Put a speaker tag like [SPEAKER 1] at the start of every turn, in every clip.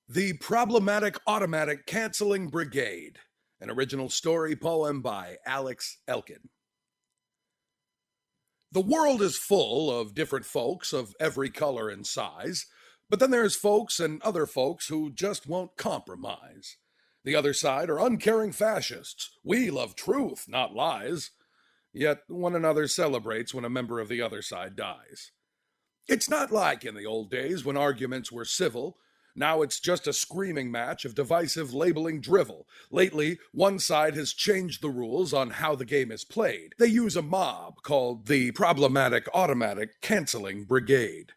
[SPEAKER 1] The Problematic Automatic Canceling Brigade, an original story poem by Alex Elkin. The world is full of different folks of every color and size, but then there's folks and other folks who just won't compromise. The other side are uncaring fascists. We love truth, not lies. Yet one another celebrates when a member of the other side dies. It's not like in the old days when arguments were civil. Now it's just a screaming match of divisive labeling drivel. Lately, one side has changed the rules on how the game is played. They use a mob called the Problematic Automatic Canceling Brigade.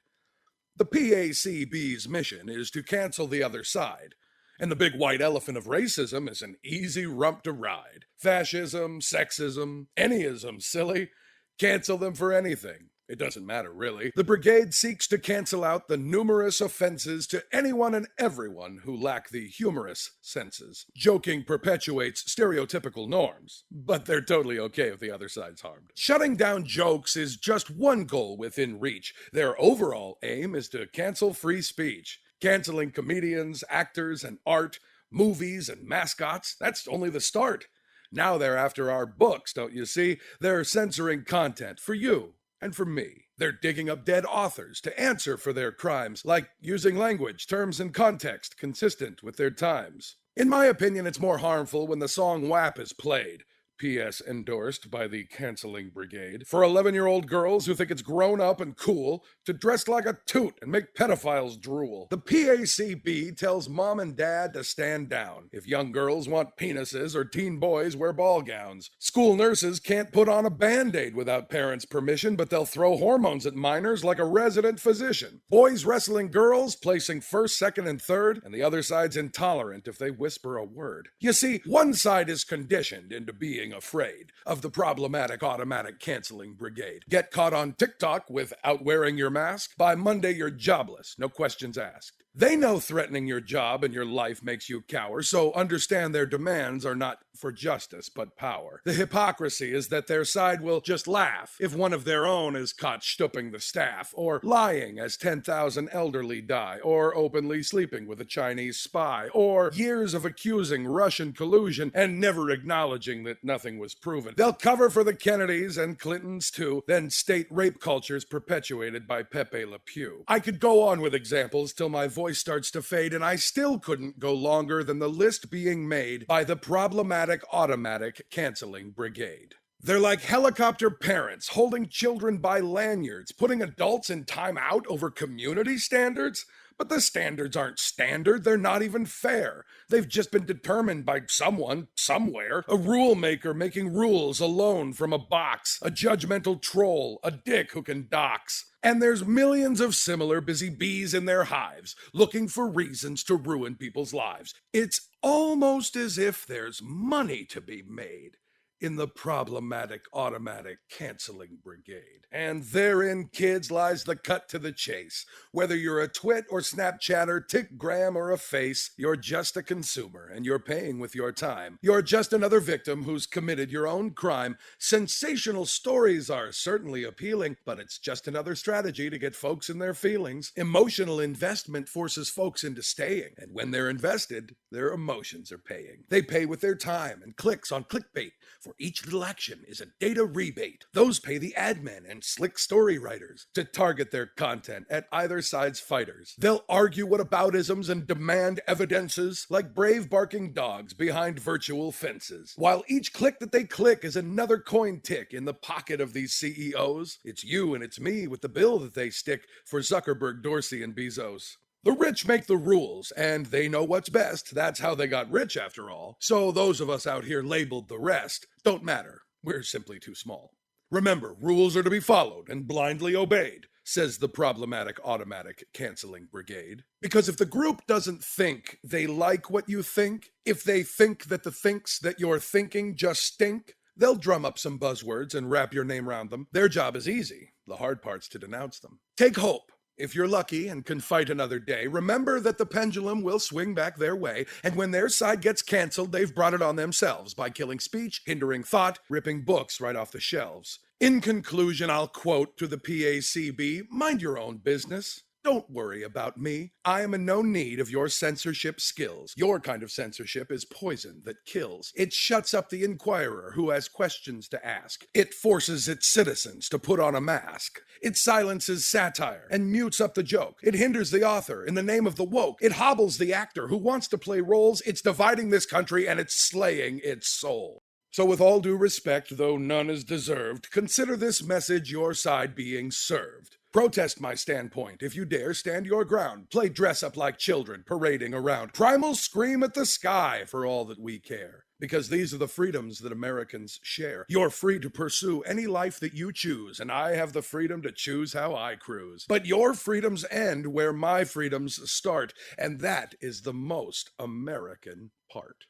[SPEAKER 1] The PACB's mission is to cancel the other side. And the big white elephant of racism is an easy rump to ride. Fascism, sexism, anyism, silly. Cancel them for anything. It doesn't matter, really. The brigade seeks to cancel out the numerous offenses to anyone and everyone who lack the humorous senses. Joking perpetuates stereotypical norms, but they're totally okay if the other side's harmed. Shutting down jokes is just one goal within reach. Their overall aim is to cancel free speech. Canceling comedians, actors, and art, movies, and mascots, that's only the start. Now they're after our books, don't you see? They're censoring content for you. And for me, they're digging up dead authors to answer for their crimes, like using language, terms, and context consistent with their times. In my opinion, it's more harmful when the song WAP is played. P.S. endorsed by the Canceling Brigade. For 11-year-old girls who think it's grown up and cool to dress like a toot and make pedophiles drool. The PACB tells mom and dad to stand down if young girls want penises or teen boys wear ball gowns. School nurses can't put on a Band-Aid without parents' permission, but they'll throw hormones at minors like a resident physician. Boys wrestling girls, placing first, second, and third, and the other side's intolerant if they whisper a word. You see, one side is conditioned into being afraid of the Problematic Automatic Canceling Brigade. Get caught on TikTok without wearing your mask? By Monday, you're jobless, no questions asked. They know threatening your job and your life makes you cower, so understand their demands are not for justice, but power. The hypocrisy is that their side will just laugh if one of their own is caught stooping the staff, or lying as 10,000 elderly die, or openly sleeping with a Chinese spy, or years of accusing Russian collusion and never acknowledging that nothing was proven. They'll cover for the Kennedys and Clintons too, then state rape cultures perpetuated by Pepe Le Pew. I could go on with examples till my voice starts to fade, and I still couldn't go longer than the list being made by the Problematic Automatic Canceling Brigade. They're like helicopter parents holding children by lanyards, putting adults in timeout over community standards. But the standards aren't standard, they're not even fair. They've just been determined by someone, somewhere. A rule maker making rules alone from a box. A judgmental troll, a dick who can dox. And there's millions of similar busy bees in their hives, looking for reasons to ruin people's lives. It's almost as if there's money to be made in the Problematic Automatic Canceling Brigade. And therein, kids, lies the cut to the chase. Whether you're a twit or Snapchatter, TikGram or a face, you're just a consumer and you're paying with your time. You're just another victim who's committed your own crime. Sensational stories are certainly appealing, but it's just another strategy to get folks in their feelings. Emotional investment forces folks into staying, and when they're invested, their emotions are paying. They pay with their time and clicks on clickbait. For each little action is a data rebate. Those pay the ad men and slick story writers to target their content at either side's fighters. They'll argue whataboutisms and demand evidences like brave barking dogs behind virtual fences. While each click that they click is another coin tick in the pocket of these CEOs, it's you and it's me with the bill that they stick for Zuckerberg, Dorsey, and Bezos. The rich make the rules, and they know what's best. That's how they got rich, after all. So those of us out here labeled the rest don't matter. We're simply too small. Remember, rules are to be followed and blindly obeyed, says the Problematic Automatic Canceling Brigade. Because if the group doesn't think they like what you think, if they think that the thinks that you're thinking just stink, they'll drum up some buzzwords and wrap your name around them. Their job is easy. The hard part's to denounce them. Take hope. If you're lucky and can fight another day, remember that the pendulum will swing back their way, and when their side gets canceled, they've brought it on themselves by killing speech, hindering thought, ripping books right off the shelves. In conclusion, I'll quote to the PACB, mind your own business. Don't worry about me. I am in no need of your censorship skills. Your kind of censorship is poison that kills. It shuts up the inquirer who has questions to ask. It forces its citizens to put on a mask. It silences satire and mutes up the joke. It hinders the author in the name of the woke. It hobbles the actor who wants to play roles. It's dividing this country and it's slaying its soul. So with all due respect, though none is deserved, consider this message your side being served. Protest my standpoint. If you dare, stand your ground. Play dress up like children, parading around. Primal scream at the sky for all that we care. Because these are the freedoms that Americans share. You're free to pursue any life that you choose, and I have the freedom to choose how I cruise. But your freedoms end where my freedoms start, and that is the most American part.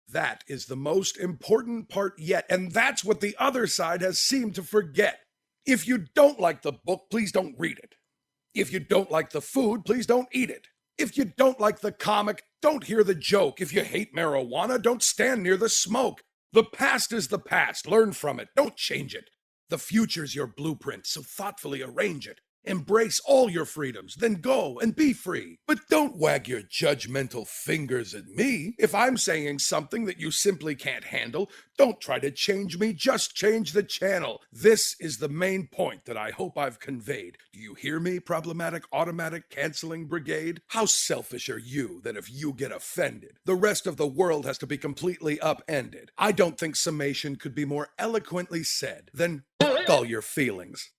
[SPEAKER 1] That is the most important part yet, and that's what the other side has seemed to forget. If you don't like the book, please don't read it. If you don't like the food, please don't eat it. If you don't like the comic, don't hear the joke. If you hate marijuana, don't stand near the smoke. The past is the past. Learn from it. Don't change it. The future's your blueprint, so thoughtfully arrange it. Embrace all your freedoms, then go and be free. But don't wag your judgmental fingers at me. If I'm saying something that you simply can't handle, don't try to change me, just change the channel. This is the main point that I hope I've conveyed. Do you hear me, problematic automatic canceling brigade? How selfish are you that if you get offended, the rest of the world has to be completely upended? I don't think summation could be more eloquently said than f*** all your feelings.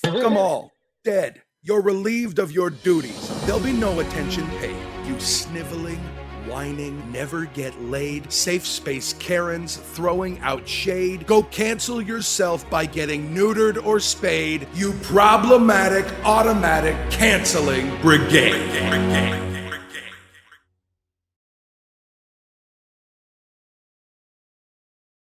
[SPEAKER 1] F*** them all. Dead. You're relieved of your duties. There'll be no attention paid. You sniveling, whining, never get laid, safe space Karens throwing out shade. Go cancel yourself by getting neutered or spayed. You problematic, automatic, canceling brigade.